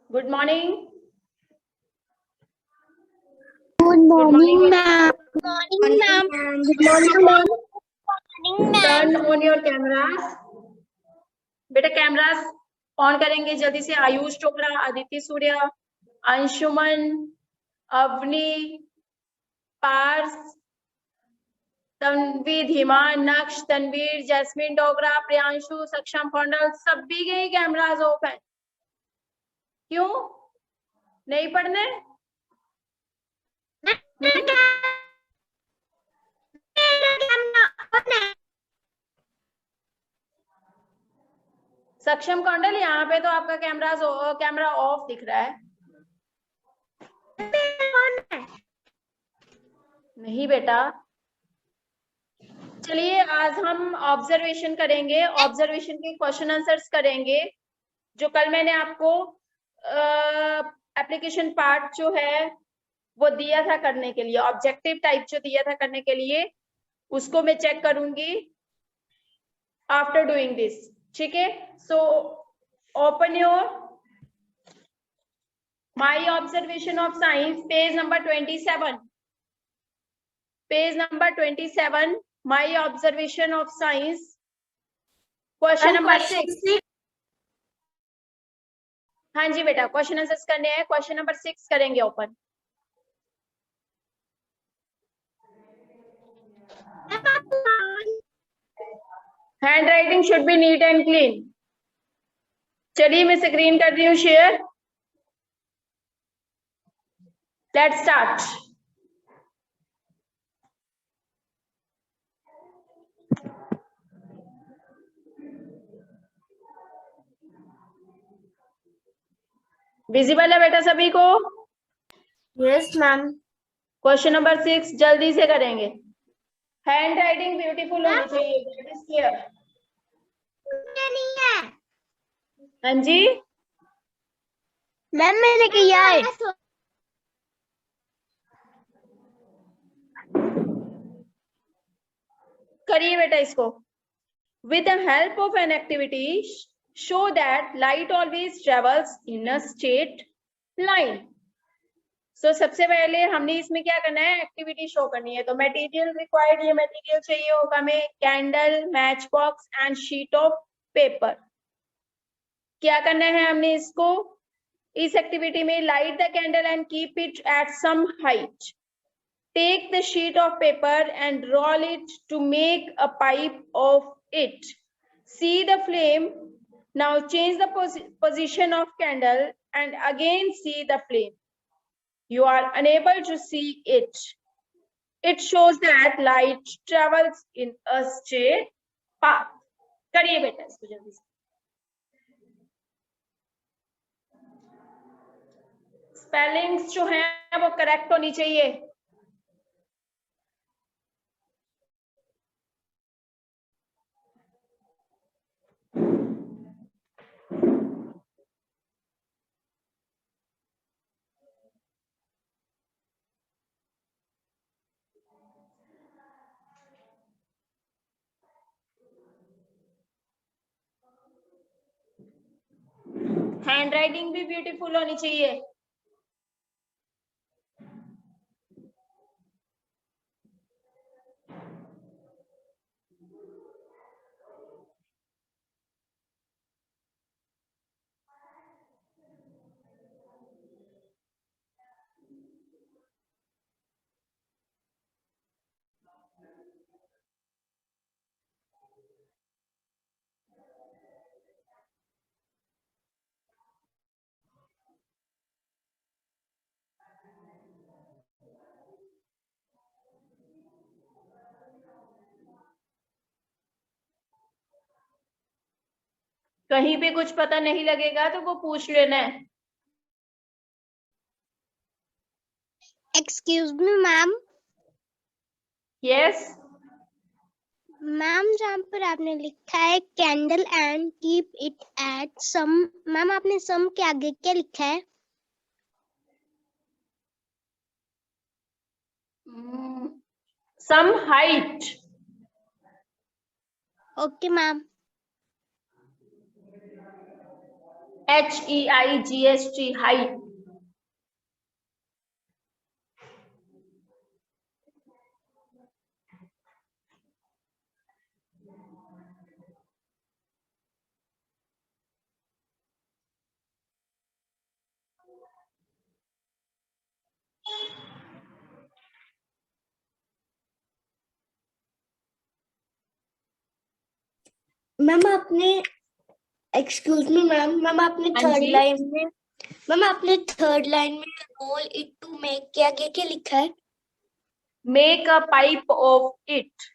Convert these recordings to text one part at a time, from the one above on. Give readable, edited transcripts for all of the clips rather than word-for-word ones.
Good morning. Good morning, ma'am. Good morning, ma'am. Good morning, ma'am. Turn on your cameras. बेटा cameras on करेंगे जल्दी से। Ayush Chopra, Aditya Surya, Anshuman, Avani, parse, Tanvi, धीमा, नक्श, तनवीर, जैस्मिन डोगरा, प्रियांशु, सक्षम फंडल, सभी के कैमरास ऑफ है। क्यों नहीं पढ़ने? सक्षम कौंडल, यहाँ पे तो आपका कैमरा ऑफ दिख रहा है। नहीं बेटा, चलिए आज हम ऑब्जर्वेशन करेंगे। ऑब्जर्वेशन के क्वेश्चन आंसर्स करेंगे जो कल मैंने आपको एप्लीकेशन पार्ट जो है वो दिया था करने के लिए, ऑब्जेक्टिव टाइप जो दिया था करने के लिए, उसको मैं चेक करूंगी आफ्टर डूइंग दिस। ठीक है, so open your my observation of science, page number 27। Page number 27, my observation of science, question number 6। हाँ जी बेटा, क्वेश्चन आंसर्स करने हैं। क्वेश्चन नंबर 6 करेंगे open. Hand writing should be neat and clean. चलिए मैं screen कर रही हूँ शेयर। Let's start. विजिबल है बेटा सभी को? Yes, ma'am. क्वेश्चन नंबर 6 जल्दी से करेंगे। हैंड राइटिंग ब्यूटीफुल होनी चाहिए, दैट इज क्लियर। नहीं है हाँ जी मैम, मैंने किया है। करिए बेटा इसको। With the help of an activity show that light always travels in a straight line. So सबसे पहले हमने इसमें क्या करना है, एक्टिविटी शो करनी है। तो मटेरियल रिक्वायर्ड, ये मटेरियल चाहिए होगा हमें candle, match box and sheet of paper. क्या करना है हमने इसको, इस एक्टिविटी में light the candle and keep it at some height, take the sheet of paper and roll it to make a pipe of it, see the flame, now change the position of candle and again see the flame. You are unable to see it. It shows that light travels in a straight path. करिए बेटा इसको जल्दी से। Spellings जो हैं वो correct होनी चाहिए। हैंड राइटिंग भी ब्यूटीफुल होनी चाहिए। कहीं पे कुछ पता नहीं लगेगा तो वो पूछ लेना है। Excuse me ma'am. Yes ma'am, जहाँ पर आपने लिखा है candle and keep it at some, ma'am आपने सम के आगे क्या लिखा है? Some height. Okay ma'am. HEIGHT, height. Ma'am आपने एक्सक्यूज मी मैम आपने हाँ थर्ड जी। लाइन में मैम आपने थर्ड लाइन में रोल इट टू मेक के आगे क्या लिखा है? Make a pipe of it.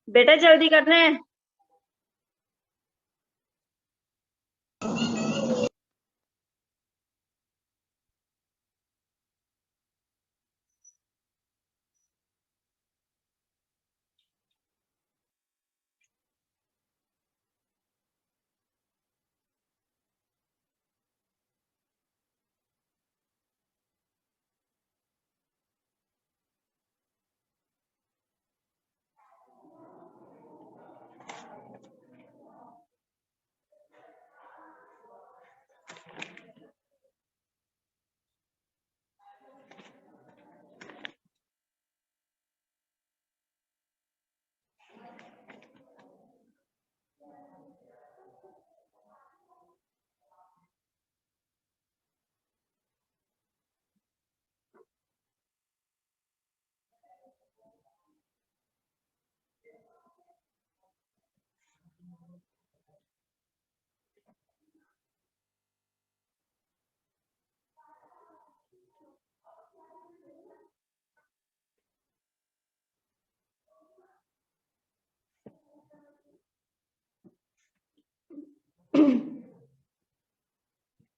बेटा जल्दी करना है।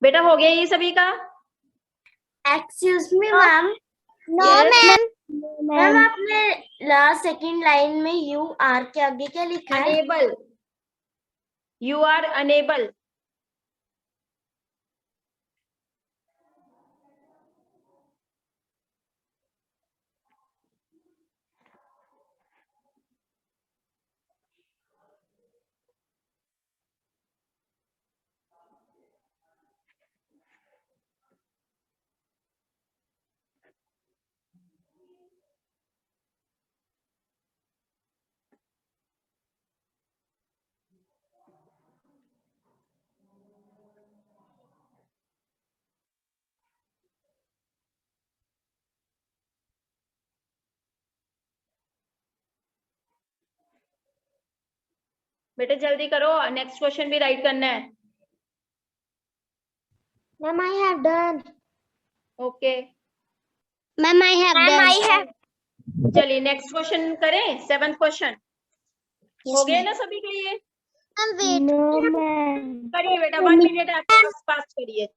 बेटा हो गया ये सभी का? Excuse me ma'am. No Yes. Ma'am. Ma'am आपने लास्ट सेकंड लाइन में यू आर के आगे क्या लिखा है? Unable. You are unable. बेटे जल्दी करो, नेक्स्ट क्वेश्चन भी राइट करना है। Ma'am I have done. Okay ma'am I have done. चलिए नेक्स्ट क्वेश्चन करें, 7th क्वेश्चन। हो गए ना सभी के लिए? Ma'am wait. No ma'am. करिए बेटा, 1 मिनट आपके पास करिए।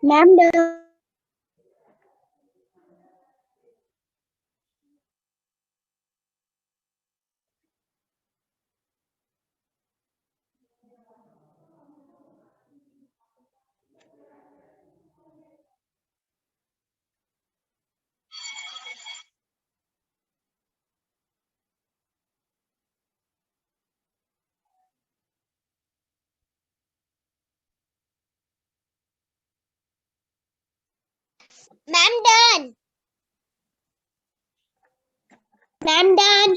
Ma'am done. Ma'am done. Ma'am done.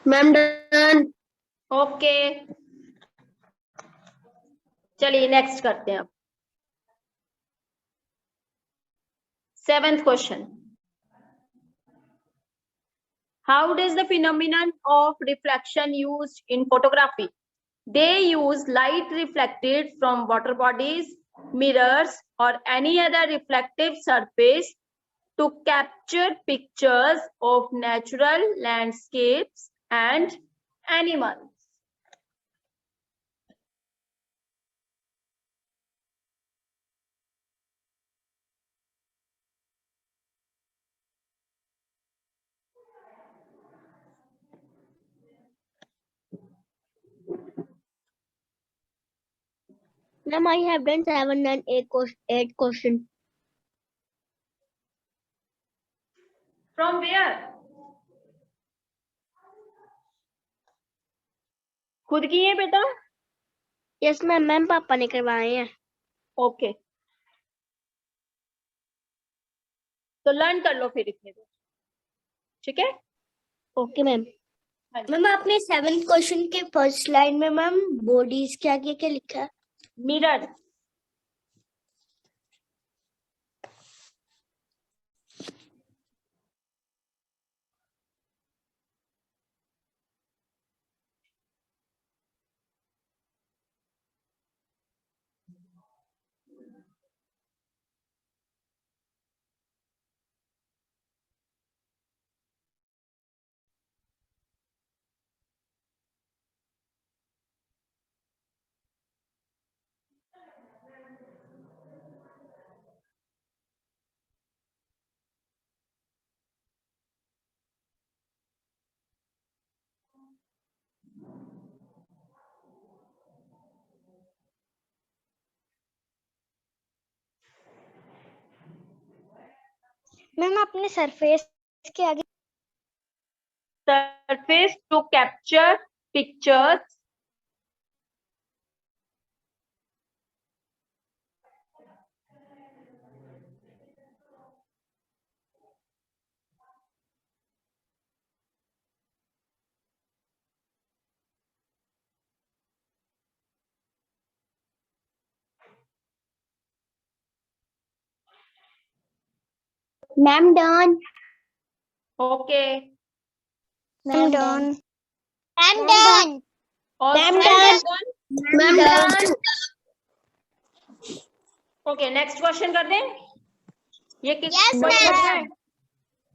Ma'am done. Okay चलिए नेक्स्ट करते हैं अब। 7th क्वेश्चन। How does the phenomenon of reflection used in photography? They use light reflected from water bodies, mirrors, or any other reflective surface to capture pictures of natural landscapes and animals. Ma'am, I have done 7 and 8 question. From where? खुद की है बेटा? Yes, ma'am. Ma'am पापा ने करवाए हैं. Okay तो learn कर लो फिर इतने देर, ठीक है? Okay ma'am. हाँ जी. मैम आपने 7th क्वेश्चन के फर्स्ट लाइन में मैम बॉडीज के आगे क्या लिखा है? मिरर. मैम आपने सरफेस के आगे Surface to capture pictures. Ma'am done. Okay ma'am done. Ma'am done. और ma'am done. Ma'am done. Okay next question कर दें? ये किस Yes, कोई ma'am. करना है?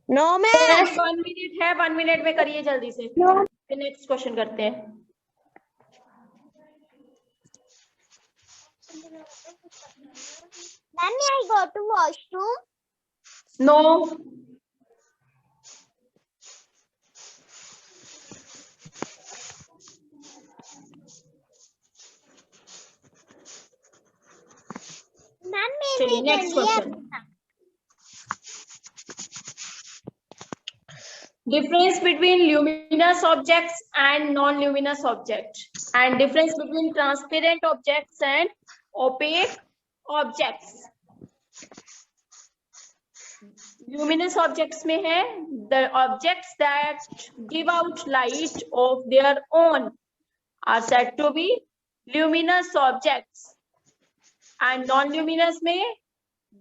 No ma'am. 1 मिनट है, 1 मिनट में करिए जल्दी से, No. फिर नेक्स्ट क्वेश्चन करते हैं. Ma'am, may I go to washroom? No. चलिए next question. Difference between luminous objects and non-luminous objects, and difference between transparent objects and opaque objects. Luminous objects में है the objects that give out light of their own are said to be luminous objects, and non-luminous में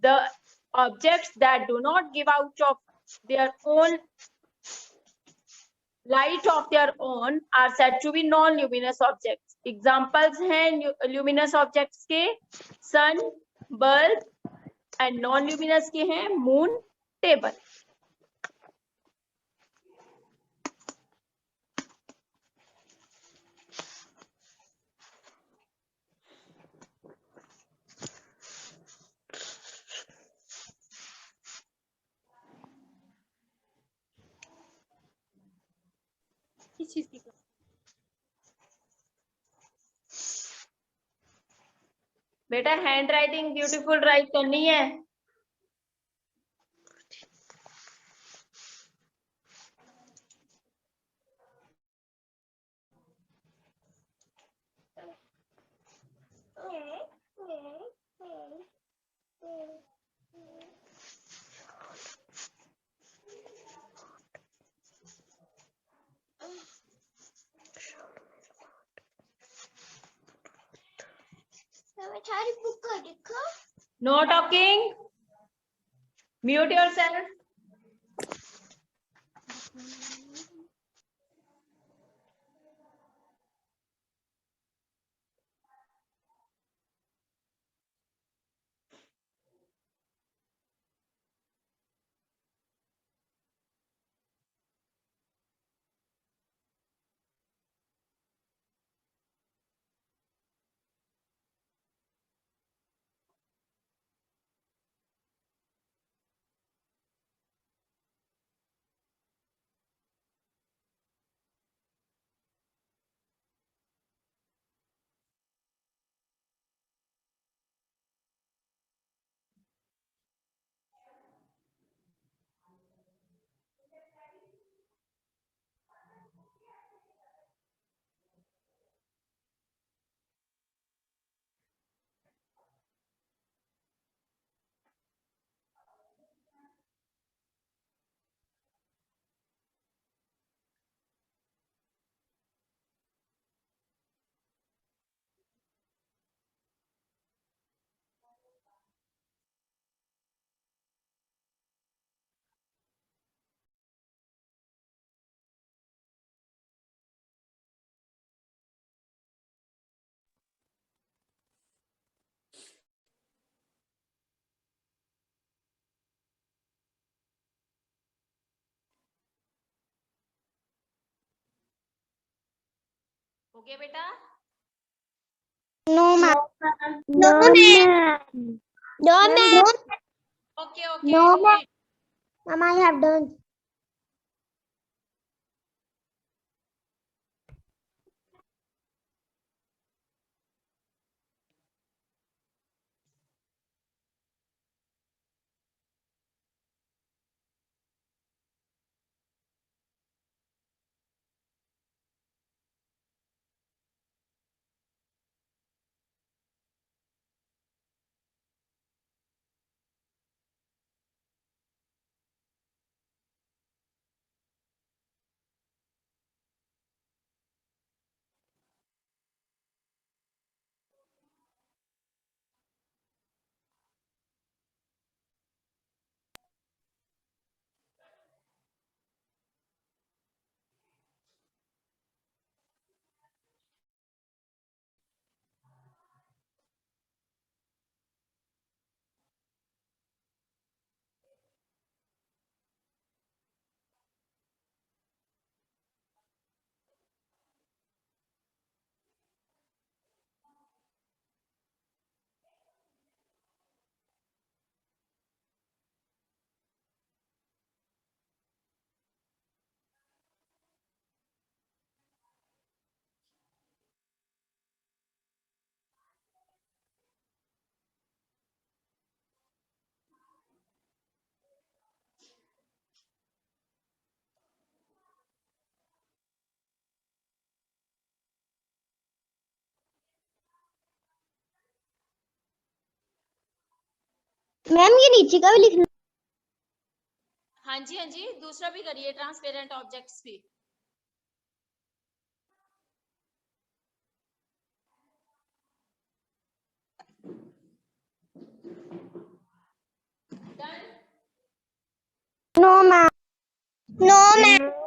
the objects that do not give out of their own light of their own are said to be non-luminous objects. Examples हैं luminous objects के sun, bulb, and non-luminous के हैं moon, table. किस चीज की? बेटा hand writing beautiful right करनी है. No talking. Mute yourself. Okay बेटा. No, ma'am. No, ma'am. No, ma'am. Okay okay. No, ma'am. Ma'am, I have done. Ma'am ये नीचे का भी लिखना। हाँ जी, हाँ जी, दूसरा भी करिए, ट्रांसपेरेंट ऑब्जेक्ट्स भी। Done. No ma'am. No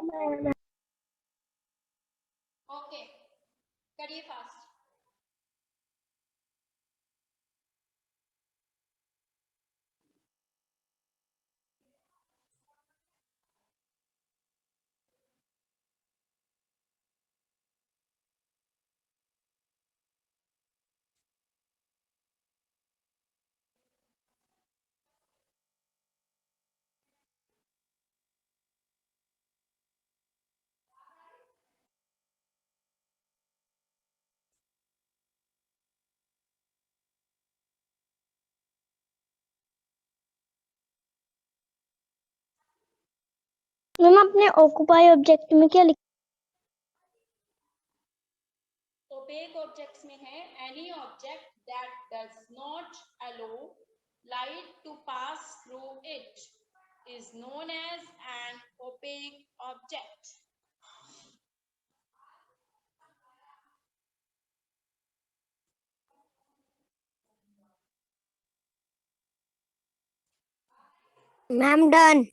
ma'am. Okay, करिए फास्ट। मैम अपने ऑक्यूपाई ऑब्जेक्ट में क्या लिखा? ओपेक ऑब्जेक्ट्स में है any object that does not allow light to pass through it is known as an opaque object. Ma'am done.